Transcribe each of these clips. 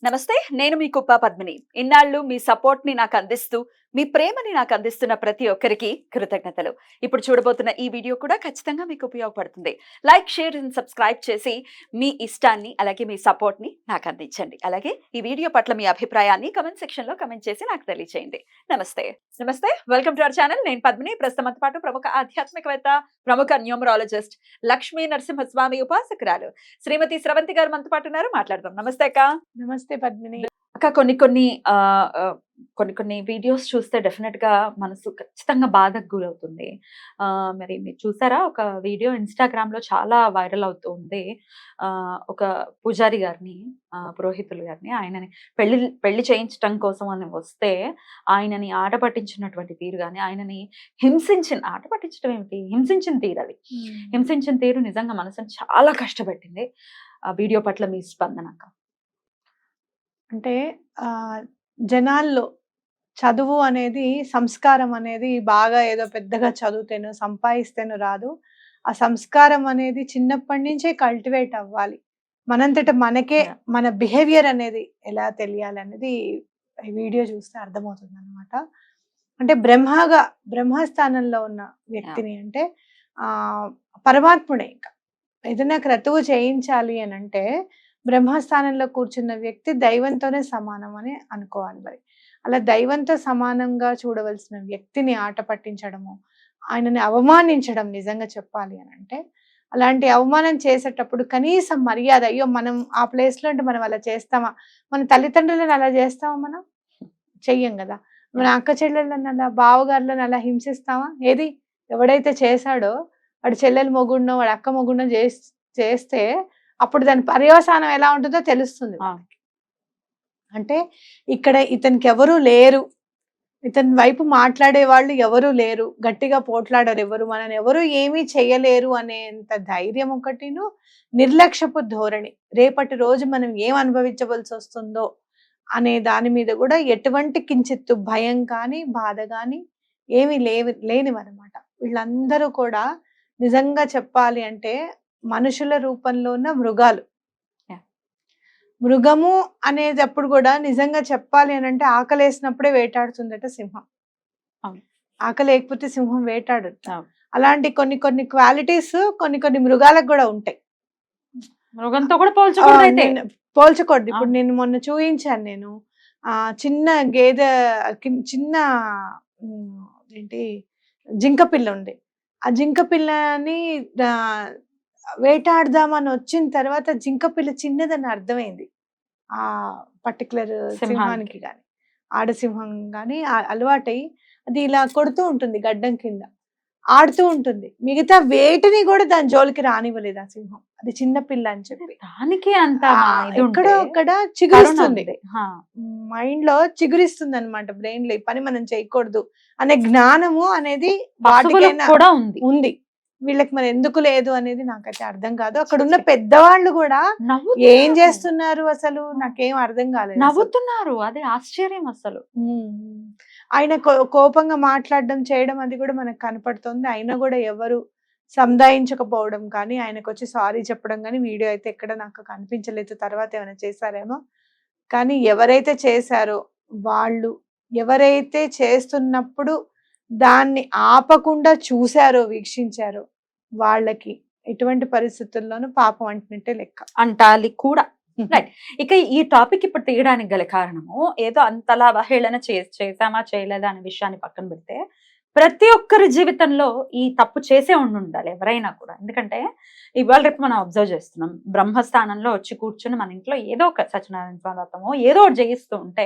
నమస్తే. నేను మీ కుప్ప పద్మిని. ఇన్నాళ్ళు మీ సపోర్ట్‌ని నాకందిస్తూ, మీ ప్రేమని నాకందిస్తున్న ప్రతి ఒక్కరికి కృతజ్ఞతలు. ఇప్పుడు చూడబోతున్న ఈ వీడియో కూడా ఖచ్చితంగా మీకు ఉపయోగపడుతుంది. లైక్, షేర్ అండ్ సబ్స్క్రైబ్ చేసి మీ ఇష్టాన్ని, అలాగే మీ సపోర్ట్‌ని నాకందించండి. అలాగే ఈ వీడియో పట్ల మీ అభిప్రాయాన్ని కామెంట్ సెక్షన్‌లో కామెంట్ చేసి నాకు తెలియజేయండి. నమస్తే. నమస్తే. Welcome to our channel. నేను పద్మిని. ప్రస్తుతం మనతో పాటు ప్రముఖ ఆధ్యాత్మికవేత్త, ప్రముఖ న్యూమరాలజిస్ట్, లక్ష్మీ నరసింహస్వామి ఉపాసకురాలు శ్రీమతి స్రవంతి గారు మనతో పాటు ఉన్నారు. మాట్లాడదాం. నమస్తే అక్క. నమస్తే పద్మిని. అక్క, కొన్ని వీడియోస్ చూస్తే డెఫినెట్ గా మనసు ఖచ్చితంగా బాధకు గురవుతుంది. మరి మీరు చూసారా? ఒక వీడియో ఇన్‌స్టాగ్రామ్‌లో చాలా వైరల్ అవుతూ ఉంది. ఒక పూజారి గారిని, పురోహితులు గారిని, ఆయనని పెళ్లి చేయించటం కోసం అని వస్తే ఆయనని ఆట పట్టించినటువంటి తీరు గాని, ఆయనని ఆట పట్టించడం ఏమిటి? హింసించిన తీరు అది. హింసించిన తీరు నిజంగా మనసుని చాలా కష్టపెట్టింది. ఆ వీడియో పట్ల మీ స్పందన అక్క? అంటే జనాల్లో చదువు అనేది, సంస్కారం అనేది బాగా ఏదో పెద్దగా చదివితేనో, సంపాదిస్తేనో రాదు. ఆ సంస్కారం అనేది చిన్నప్పటి నుంచే కల్టివేట్ అవ్వాలి. మనంతట మనకే మన బిహేవియర్ అనేది ఎలా తెలియాలనేది ఈ వీడియో చూస్తే అర్థమవుతుందన్నమాట. అంటే బ్రహ్మస్థానంలో ఉన్న వ్యక్తిని, అంటే పరమాత్ముడే. ఇంకా ఏదైనా క్రతువు చేయించాలి అనంటే బ్రహ్మస్థానంలో కూర్చున్న వ్యక్తి దైవంతోనే సమానం అని అనుకోవాలి. మరి అలా దైవంతో సమానంగా చూడవలసిన వ్యక్తిని ఆట పట్టించడము, ఆయనని అవమానించడం, నిజంగా చెప్పాలి అని అంటే అలాంటి అవమానం చేసేటప్పుడు కనీసం మర్యాద, అయ్యో మనం ఆ ప్లేస్లో అంటే మనం అలా చేస్తామా? మన తల్లిదండ్రులను అలా చేస్తామా? మనం చెయ్యం కదా. మన అక్క చెల్లెళ్ళని అలా, బావగారులను అలా హింసిస్తామా? ఏది ఎవడైతే చేశాడో వాడి చెల్లెలు మొగుడినో వాడి అక్క మొగుడినో చేస్తే అప్పుడు దాని పర్యవసానం ఎలా ఉంటుందో తెలుస్తుంది. అంటే ఇక్కడ ఇతనికి ఎవరు లేరు, ఇతని వైపు మాట్లాడే వాళ్ళు ఎవరు లేరు, గట్టిగా పోట్లాడారు ఎవరు, మనని ఎవరు ఏమీ చేయలేరు అనేంత ధైర్యం ఒకటిను, నిర్లక్ష్యపు ధోరణి, రేపటి రోజు మనం ఏం అనుభవించవలసి వస్తుందో అనే దాని మీద కూడా ఎటువంటి కించిత్తు భయం కానీ బాధ కానీ ఏమీ లేనివన్నమాట. వీళ్ళందరూ కూడా నిజంగా చెప్పాలి అంటే మనుషుల రూపంలో ఉన్న మృగాలు. మృగము అనేటప్పుడు కూడా నిజంగా చెప్పాలి అని అంటే ఆకలేసినప్పుడే వేటాడుతుందట సింహం. ఆకలి లేకపోతే సింహం వేటాడదు. అలాంటి కొన్ని క్వాలిటీస్ కొన్ని మృగాలకు కూడా ఉంటాయి. మృగంతో కూడా పోల్చకూడదు. ఇప్పుడు నేను మొన్న చూయించాను. నేను చిన్న గేదె, చిన్న ఏంటి జింక పిల్ల ఉంది. ఆ జింక పిల్లని వేటాడదామని వచ్చిన తర్వాత జింక పిల్ల చిన్నదని అర్థమైంది. ఆ పర్టికులర్ సింహానికి కానీ, ఆడసింహం కానీ అలవాటై అది ఇలా కొడుతూ ఉంటుంది, గడ్డం కింద ఆడుతూ ఉంటుంది. మిగతా వేటిని కూడా దాని జోలికి రానివ్వలేదు ఆ సింహం. అది చిన్న పిల్ల అని చెప్పి దానికి అంత ఎక్కడో అక్కడ చిగురిస్తుంది, మైండ్ లో చిగురిస్తుంది అనమాట. బ్రెయిన్ లో ఈ పని మనం చేయకూడదు అనే జ్ఞానము అనేది వాటికైనా కూడా ఉంది. వీళ్ళకి మరి ఎందుకు లేదు అనేది నాకైతే అర్థం కాదు. అక్కడ ఉన్న పెద్దవాళ్ళు కూడా ఏం చేస్తున్నారు అసలు నాకేం అర్థం కాలేదు. నవ్వుతున్నారు, అదే ఆశ్చర్యం అసలు. ఆయన కోపంగా మాట్లాడడం చేయడం అది కూడా మనకు కనపడుతుంది. అయినా కూడా ఎవరు సంధాయించకపోవడం కానీ, ఆయనకు వచ్చి సారీ చెప్పడం కానీ వీడియో అయితే ఎక్కడ నాకు కనిపించలేదు. తర్వాత ఏమైనా చేశారేమో కానీ ఎవరైతే చేశారో వాళ్ళు, ఎవరైతే చేస్తున్నప్పుడు దాన్ని ఆపకుండా చూశారో, వీక్షించారో వాళ్ళకి ఎటువంటి పరిస్థితుల్లోనూ పాపం అంటున్నట్టే లెక్క, అంటాలి కూడా. రైట్. ఇక ఈ టాపిక్ ఇప్పుడు తీయడానికి గల కారణము, ఏదో అంతలా అవహేళన చేసామా చేయలేదా అనే విషయాన్ని పక్కన పెడితే, ప్రతి ఒక్కరి జీవితంలో ఈ తప్పు చేసే ఉండాలి ఎవరైనా కూడా. ఎందుకంటే ఇవాళ రేపు మనం అబ్జర్వ్ చేస్తున్నాం, బ్రహ్మస్థానంలో వచ్చి కూర్చుని మన ఇంట్లో ఏదో ఒక సత్యనారాయణ స్వామి ఏదో ఒకటి చేయిస్తూ ఉంటే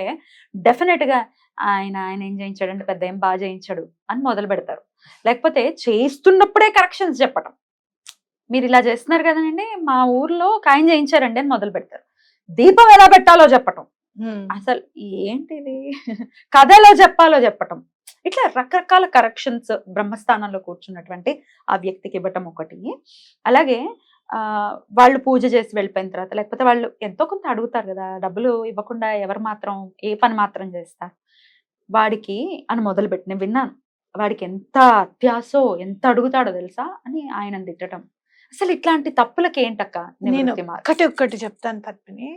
డెఫినెట్ గా ఆయన ఏం చేయించాడు అంటే పెద్ద ఏం బాగా చేయించాడు అని మొదలు పెడతారు. లేకపోతే చేయిస్తున్నప్పుడే కరెక్షన్స్ చెప్పటం, మీరు ఇలా చేస్తున్నారు కదండి, మా ఊర్లో కాయం చేయించారండి అని మొదలు పెడతారు. దీపం ఎలా పెట్టాలో చెప్పటం, అసలు ఏంటిది కథ ఎలా చెప్పాలో చెప్పటం, ఇట్లా రకరకాల కరెక్షన్స్ బ్రహ్మస్థానంలో కూర్చున్నటువంటి ఆ వ్యక్తికి ఇవ్వటం ఒకటి. అలాగే వాళ్ళు పూజ చేసి వెళ్ళిపోయిన తర్వాత, లేకపోతే వాళ్ళు ఎంతో కొంత అడుగుతారు కదా, డబ్బులు ఇవ్వకుండా ఎవరు మాత్రం ఏ పని మాత్రం చేస్తారు, వాడికి అని మొదలుపెట్టి నేను విన్నాను, వాడికి ఎంత అత్యాసో ఎంత అడుగుతాడో తెలుసా అని ఆయన తిట్టడం. అసలు ఇట్లాంటి తప్పులకి ఏంటక్క? నేను ఒక్కటి చెప్తాను పద్మిని.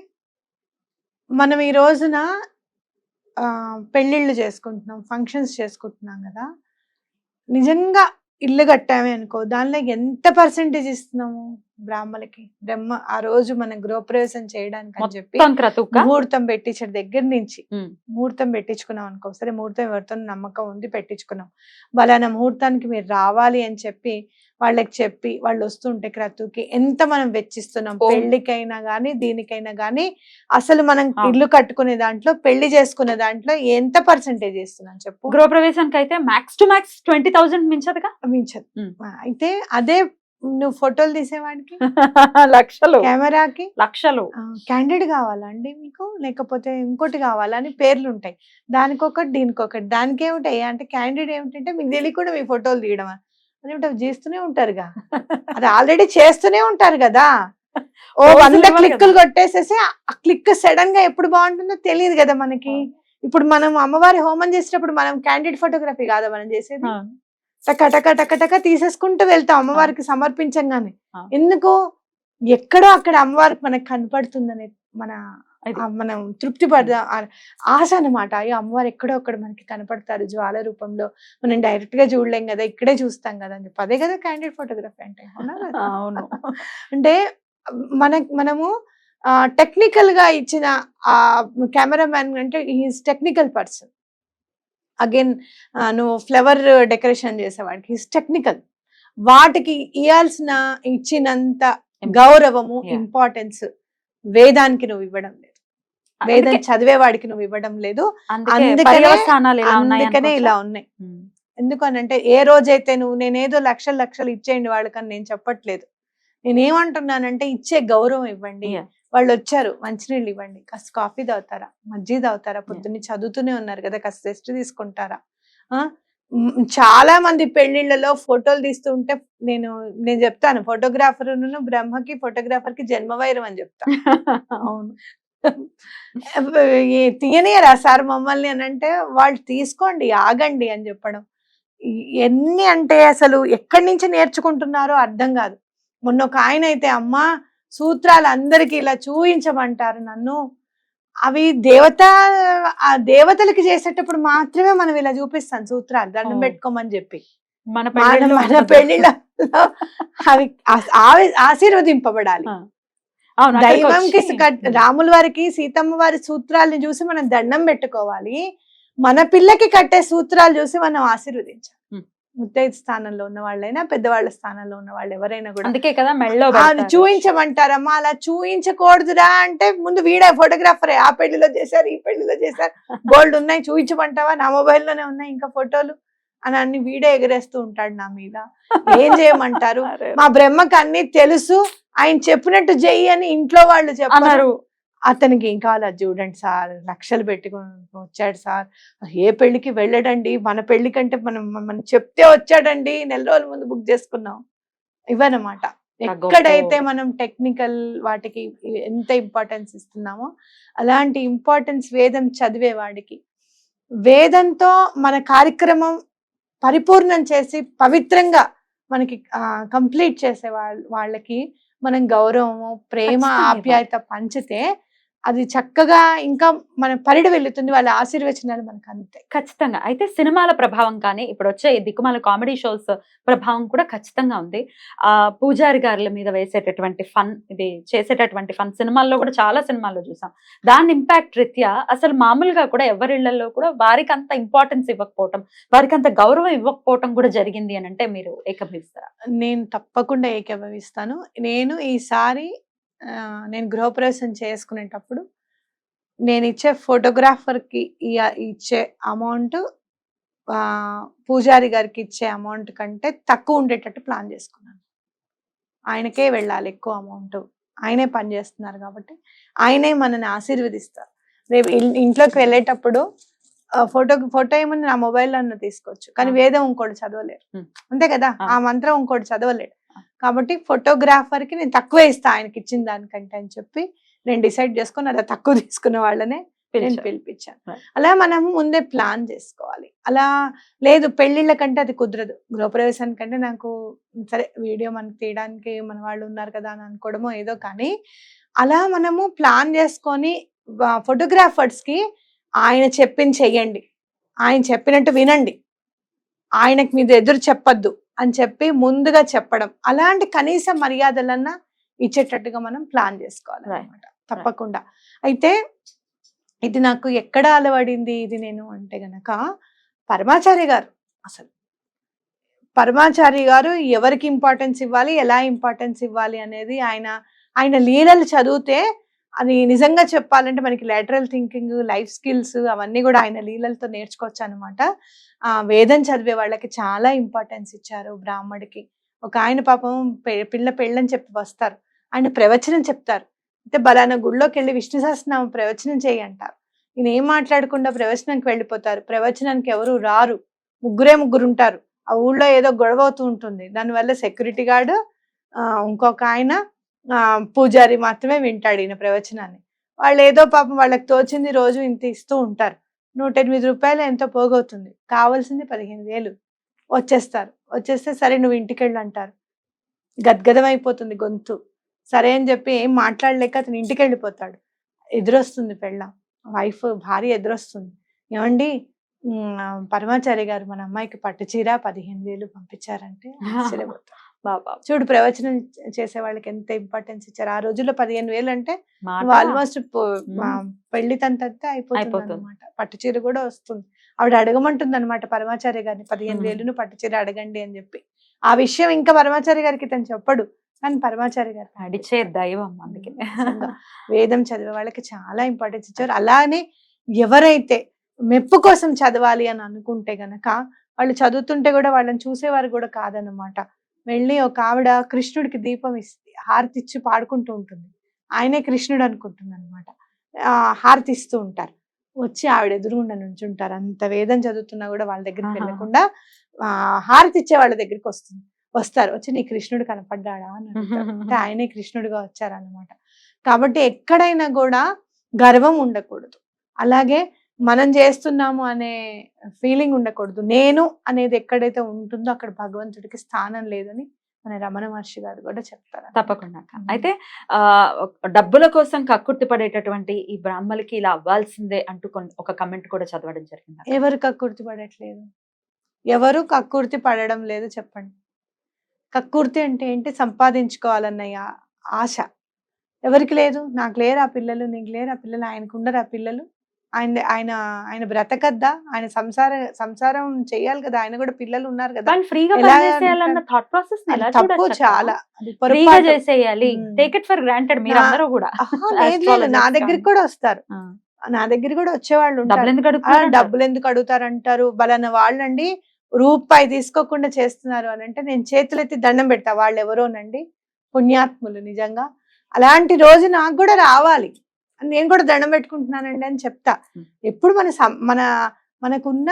మనం ఈ రోజున పెళ్ళిళ్ళు చేసుకుంటున్నాం, ఫంక్షన్స్ చేసుకుంటున్నాం కదా! నిజంగా ఇల్లు కట్టామే అనుకో, దానిలో ఎంత పర్సెంటేజ్ ఇస్తున్నాము బ్రాహ్మలకి? ఆ రోజు మనం గృహప్రవేశం చేయడానికి అని చెప్పి మొత్తం క్రతుక్క. ముహూర్తం పెట్టించే దగ్గర నుంచి ఉమ్. ముహూర్తం పెట్టించుకున్నాం అనుకో, సరే ముహూర్తం ఎవరితో నమ్మకం ఉంది పెట్టించుకున్నాం, వాళ్ళ ముహూర్తానికి మీరు రావాలి అని చెప్పి వాళ్ళకి చెప్పి వాళ్ళు వస్తుంటే క్రతువుకి ఎంత మనం వెచ్చిస్తున్నాం. ఓ. పెళ్లికైనా గానీ దీనికైనా గానీ అసలు మనం ఆ. ఇల్లు కట్టుకునే దాంట్లో, పెళ్లి చేసుకునే దాంట్లో ఎంత పర్సెంటేజ్ ఇస్తున్నాం చెప్పు? గృహప్రవేశానికి అయితే మ్యాక్స్ టు మ్యాక్స్ 20,000 మించదుగా. మించదు. ఉమ్. అయితే అదే నువ్వు ఫోటోలు తీసేవాడికి, లక్షలు కెమెరాకి లక్షలు. క్యాండిడ్ కావాలా అండి మీకు, లేకపోతే ఇంకోటి కావాలా అని పేర్లు ఉంటాయి. దానికొకటి దీనికొకటి. దానికి ఏమిటాయి అంటే క్యాండిడ్ ఏమిటంటే మీకు తెలియకుండా మీ ఫోటోలు తీయడం అదేమిటో చేస్తూనే ఉంటారుగా, అది ఆల్రెడీ చేస్తూనే ఉంటారు కదా. ఓ Pose 100 ఇవ్వాలి క్లిక్కులు కదా. కొట్టేసేసి ఆ క్లిక్ సడన్ గా ఎప్పుడు బాగుంటుందో తెలియదు కదా మనకి. ఇప్పుడు మనం అమ్మవారి హోమం చేసేటప్పుడు మనం క్యాండిడ్ ఫోటోగ్రఫీ కాదా మనం చేసేది? ఆ. టక టక టక టక తీసేసుకుంటూ వెళ్తాం అమ్మవారికి సమర్పించంగానే. ఆ. ఎందుకు? ఎక్కడో అక్కడ అమ్మవారికి మనకు కనపడుతుందనే మన అది. మనం తృప్తి పడదా ఆశ అన్నమాట. అయ్యో అమ్మవారు ఎక్కడో అక్కడ మనకి కనపడతారు జ్వాల రూపంలో, మనం డైరెక్ట్ గా చూడలేం కదా, ఇక్కడే చూస్తాం కదా అని చెప్పి. అదే కదా క్యాండిడ్ ఫోటోగ్రఫీ అంటే. అవునా కదా? అవును. అంటే మనము టెక్నికల్ గా ఇచ్చిన ఆ కెమెరామ్యాన్ అంటే ఈజ్ టెక్నికల్ పర్సన్. అగైన్ నువ్వు ఫ్లవర్ డెకరేషన్ చేసేవాడికి ఈజ్ టెక్నికల్. వాటికి ఇవ్వాల్సిన ఇచ్చినంత గౌరవము, Yeah. ఇంపార్టెన్స్ వేదానికి నువ్వు ఇవ్వడం లేదు, వేదం అందుకే- చదివేవాడికి నువ్వు ఇవ్వడం లేదు. అందుకే అందుకనే పర్యవసానాలు ఇలా ఉన్నాయి అందుకనే అనుకోవచ్చా? ఇలా ఉన్నాయి. ఎందుకనంటే ఏ రోజైతే నువ్వు నేనేదో లక్షలు లక్షలు ఇచ్చేయండి వాళ్ళకని నేను చెప్పట్లేదు. నేనేమంటున్నానంటే ఇచ్చే గౌరవం ఇవ్వండి. Yeah. వాళ్ళు వచ్చారు, మంచినీళ్ళు ఇవ్వండి, కాస్త కాఫీ తాగుతారా, మజ్జిగ తాగుతారా, పొద్దున్నే చదువుతూనే ఉన్నారు కదా, కాస్త రెస్ట్ తీసుకుంటారా. చాలా మంది పెళ్లిళ్లలో ఫోటోలు తీస్తుంటే నేను చెప్తాను, ఫోటోగ్రాఫర్ బ్రహ్మకి ఫోటోగ్రాఫర్ కి జన్మవైరం అని చెప్తా. అవును. తీయనియరా సార్ మమ్మల్ని అని అంటే, వాళ్ళు తీసుకోండి ఆగండి అని చెప్పడం. ఎన్ని అంటే అసలు ఎక్కడి నుంచి నేర్చుకుంటున్నారో అర్థం కాదు. మొన్న ఒక ఆయన అయితే అమ్మా సూత్రాలు అందరికి ఇలా చూయించమంటారు నన్ను, అవి ఆ దేవతలకి చేసేటప్పుడు మాత్రమే మనం ఇలా చూపిస్తాం సూత్రాలు దండం పెట్టుకోమని చెప్పి. మన మన పెళ్లిళ్ళలో అవి ఆశీర్వదింపబడాలి. దైవంకి రాముల వారికి సీతమ్మ వారి సూత్రాలను చూసి మనం దండం పెట్టుకోవాలి, మన పిల్లకి కట్టే సూత్రాలు చూసి మనం ఆశీర్వదించాలి. ముత్తైదు స్థానంలో ఉన్న వాళ్ళైనా పెద్దవాళ్ళ స్థానంలో ఉన్న వాళ్ళు ఎవరైనా కూడా. అందుకే కదా మెళ్ళో అది చూయించమంటారమ్మా, అలా చూయించకూడదురా అంటే ముందు వీడే ఫోటోగ్రాఫరే, ఆ పెళ్లిలో చేశారు ఈ పెళ్లిలో చేశారు, గోల్డ్ ఉన్నాయి చూయించమంటావా, నా మొబైల్లోనే ఉన్నాయి ఇంకా ఫోటోలు అని అన్ని వీడే ఎగరేస్తూ ఉంటాడు నా మీద. ఏం చేయమంటారు? మా బ్రహ్మకి అన్ని తెలుసు, ఆయన చెప్పినట్టు చెయ్యి అని ఇంట్లో వాళ్ళు చెప్పారు. అతనికి ఇంకా అలా చూడండి సార్, లక్షలు పెట్టుకుని వచ్చాడు సార్, ఏ పెళ్లికి వెళ్ళడండి, మన పెళ్లి కంటే మనం చెప్తే వచ్చాడండి, నెల రోజుల ముందు బుక్ చేసుకున్నాం. ఇవన్నమాట. ఎక్కడైతే మనం టెక్నికల్ వాటికి ఎంత ఇంపార్టెన్స్ ఇస్తున్నామో అలాంటి ఇంపార్టెన్స్ వేదం చదివే వాడికి, వేదంతో మన కార్యక్రమం పరిపూర్ణం చేసి పవిత్రంగా మనకి కంప్లీట్ చేసే వాళ్ళకి మనం గౌరవము, ప్రేమ, ఆప్యాయత పంచితే అది చక్కగా ఇంకా మన పరిడి వెళ్తుంది, వాళ్ళ ఆశీర్వచనాలు మనకు అందుతాయి. ఖచ్చితంగా. అయితే సినిమాల ప్రభావం కానీ ఇప్పుడు వచ్చే దిక్కుమాల కామెడీ షోస్ ప్రభావం కూడా ఖచ్చితంగా ఉంది. పూజారి గారుల మీద వేసేటటువంటి ఫన్, ఇది చేసేటటువంటి ఫన్ సినిమాల్లో కూడా చాలా సినిమాల్లో చూసాం. దాని ఇంపాక్ట్ రీత్యా అసలు మామూలుగా కూడా ఎవరిళ్లలో కూడా వారికి అంత ఇంపార్టెన్స్ ఇవ్వకపోవటం, వారికి అంత గౌరవం ఇవ్వకపోవటం కూడా జరిగింది అని అంటే మీరు ఏకీభవిస్తారా? నేను తప్పకుండా ఏకీభవిస్తాను. నేను ఈసారి నేను గృహప్రవేశం చేసుకునేటప్పుడు నేను ఇచ్చే ఫోటోగ్రాఫర్కి ఇచ్చే అమౌంట్ పూజారి గారికి ఇచ్చే అమౌంట్ కంటే తక్కువ ఉండేటట్టు ప్లాన్ చేసుకున్నాను. ఆయనకే వెళ్ళాలి ఎక్కువ అమౌంట్, ఆయనే పని చేస్తున్నారు కాబట్టి ఆయనే మనని ఆశీర్వదిస్తారు. రేపు ఇంట్లోకి వెళ్ళేటప్పుడు ఫోటో ఏమని నా మొబైల్లో తీసుకోవచ్చు, కానీ వేదం ఇంకోటి చదవలేరు, అంతే కదా, ఆ మంత్రం ఇంకోటి చదవలేడు. కాబట్టి ఫోటోగ్రాఫర్ కి నేను తక్కువ ఇస్తా ఆయనకి ఇచ్చిన దానికంటే అని చెప్పి నేను డిసైడ్ చేసుకుని అలా తక్కువ తీసుకున్న వాళ్ళనే నేను పిలిపించాను. అలా మనం ముందే ప్లాన్ చేసుకోవాలి. అలా లేదు పెళ్లిళ్ళ కంటే అది కుదరదు, గృహప్రవేశానికంటే నాకు సరే వీడియో మనకి తీయడానికి మన వాళ్ళు ఉన్నారు కదా అని అనుకోవడమో ఏదో, కానీ అలా మనము ప్లాన్ చేసుకొని ఫోటోగ్రాఫర్స్ కి ఆయన చెప్పింది చెయ్యండి, ఆయన చెప్పినట్టు వినండి, ఆయనకు మీద ఎదురు చెప్పొద్దు అని చెప్పి ముందుగా చెప్పడం, అలాంటి కనీస మర్యాదలన్నా ఇచ్చేటట్టుగా మనం ప్లాన్ చేసుకోవాలి అన్నమాట తప్పకుండా. అయితే ఇది నాకు ఎక్కడ అలవడింది ఇది నేను అంటే గనక పరమాచారి గారు. అసలు పరమాచారి గారు ఎవరికి ఇంపార్టెన్స్ ఇవ్వాలి, ఎలా ఇంపార్టెన్స్ ఇవ్వాలి అనేది ఆయన లీలలు చదివితే అది నిజంగా చెప్పాలంటే మనకి లాటరల్ థింకింగ్, లైఫ్ స్కిల్స్ అవన్నీ కూడా ఆయన లీలలతో నేర్చుకోవచ్చు అనమాట. వేదం చదివే వాళ్ళకి చాలా ఇంపార్టెన్స్ ఇచ్చారు. బ్రాహ్మడికి ఒక ఆయన పాపం పిల్ల పెళ్ళని చెప్పి వస్తారు, ఆయన ప్రవచనం చెప్తారు. అయితే బలానా గుళ్ళోకి వెళ్ళి విష్ణు సహస్రనామం ప్రవచనం చేయి అంటారు. ఈయన ఏం మాట్లాడకుండా ప్రవచనానికి వెళ్ళిపోతారు. ప్రవచనానికి ఎవరు రారు, ముగ్గురు ఉంటారు. ఆ ఊళ్ళో ఏదో గొడవ అవుతూ ఉంటుంది, దానివల్ల సెక్యూరిటీ గార్డు ఇంకొక ఆయన పూజారి మాత్రమే వింటాడు ఈయన ప్రవచనాన్ని. వాళ్ళు ఏదో పాపం వాళ్ళకి తోచింది రోజు ఇంత ఇస్తూ ఉంటారు. 108 రూపాయలు ఎంతో పోగవుతుంది, కావాల్సింది 15,000. వచ్చేస్తే సరే నువ్వు ఇంటికెళ్ళు అంటారు. గద్గదం అయిపోతుంది గొంతు. సరే అని చెప్పి ఏం మాట్లాడలేక అతను ఇంటికి వెళ్ళిపోతాడు. ఎదురొస్తుంది పెళ్ళాం, భార్య ఎదురొస్తుంది. ఏమండి పరమాచారి గారు మన అమ్మాయికి పట్టు చీర 15,000 పంపించారంటే ఆశ్చర్యపోతారు. చూడు ప్రవచనం చేసే వాళ్ళకి ఎంత ఇంపార్టెన్స్ ఇచ్చారు. ఆ రోజుల్లో 15,000 అంటే ఆల్మోస్ట్ పెళ్లి తంతంతా అయిపోతుంది అనమాట. పట్టు చీర కూడా వస్తుంది. ఆవిడ అడగమంటుంది అనమాట పరమాచారి గారిని, 15,000 పట్టు చీర అడగండి అని చెప్పి. ఆ విషయం ఇంకా పరమాచారి గారికి తను చెప్పడు, కానీ పరమాచారి గారు అడిచే దైవం. అందుకే వేదం చదివే వాళ్ళకి చాలా ఇంపార్టెన్స్ ఇచ్చారు. అలానే ఎవరైతే మెప్పు కోసం చదవాలి అని అనుకుంటే గనక వాళ్ళు చదువుతుంటే కూడా వాళ్ళని చూసేవారు కూడా కాదనమాట. వెళ్ళి ఒక ఆవిడ కృష్ణుడికి దీపం ఇస్తుంది, హారతి ఇచ్చి పాడుకుంటూ ఉంటుంది. ఆయనే కృష్ణుడు అనుకుంటుంది అనమాట. హారతి ఇస్తూ ఉంటారు. వచ్చి ఆవిడ ఎదురుగుండా నుంచుంటారు. అంత వేదం చదువుతున్నా కూడా వాళ్ళ దగ్గరికి వెళ్ళకుండా హారతి ఇచ్చే వాళ్ళ దగ్గరికి వస్తారు. వచ్చి నీ కృష్ణుడు కనపడ్డాడా అని అడుగుతారు. అంటే ఆయనే కృష్ణుడిగా వచ్చారనమాట. కాబట్టి ఎక్కడైనా కూడా గర్వం ఉండకూడదు, అలాగే మనం చేస్తున్నాము అనే ఫీలింగ్ ఉండకూడదు. నేను అనేది ఎక్కడైతే ఉంటుందో అక్కడ భగవంతుడికి స్థానం లేదని మన రమణ మహర్షి గారు కూడా చెప్తారు. తప్పకుండా. అయితే డబ్బుల కోసం కక్కుర్తి పడేటటువంటి ఈ బ్రాహ్మలకి ఇలా అవ్వాల్సిందే అంటూ ఒక కమెంట్ కూడా చదవడం జరిగింది. ఎవరు కక్కుర్తి పడట్లేదు? ఎవరు కక్కుర్తి పడడం లేదు చెప్పండి. కక్కుర్తి అంటే ఏంటి? సంపాదించుకోవాలన్న ఆశ ఎవరికి లేదు? నాకు లేరు ఆ పిల్లలు, నీకు లేరు ఆ పిల్లలు, ఆయనకు ఉండరు ఆ పిల్లలు, ఆయన బ్రతకద్దా? ఆయన సంసారం చెయ్యాలి కదా, ఆయన కూడా పిల్లలు ఉన్నారు కదా. తప్పు చాలా. నా దగ్గరికి కూడా వస్తారు, నా దగ్గర కూడా వచ్చేవాళ్ళు ఉంటారు. డబ్బులు ఎందుకు అడుగుతారంటారు. బలానా వాళ్ళండి రూపాయి తీసుకోకుండా చేస్తున్నారు అని అంటే నేను చేతులెత్తి దండం పెడతా. వాళ్ళు ఎవరోనండి పుణ్యాత్ములు నిజంగా. అలాంటి రోజు నాకు కూడా రావాలి, నేను కూడా దండం పెట్టుకుంటున్నానండి అని చెప్తా. ఎప్పుడు మనకున్న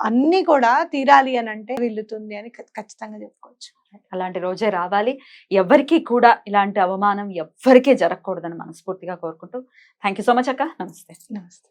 అన్ని కూడా తీరాలి అని అంటే వీలుతుంది అని ఖచ్చితంగా చెప్పుకోవచ్చు. అలాంటి రోజే రావాలి. ఎవరికి కూడా ఇలాంటి అవమానం ఎవ్వరికీ జరగకూడదని మనస్ఫూర్తిగా కోరుకుంటూ థ్యాంక్ యూ సో మచ్ అక్క. నమస్తే. నమస్తే.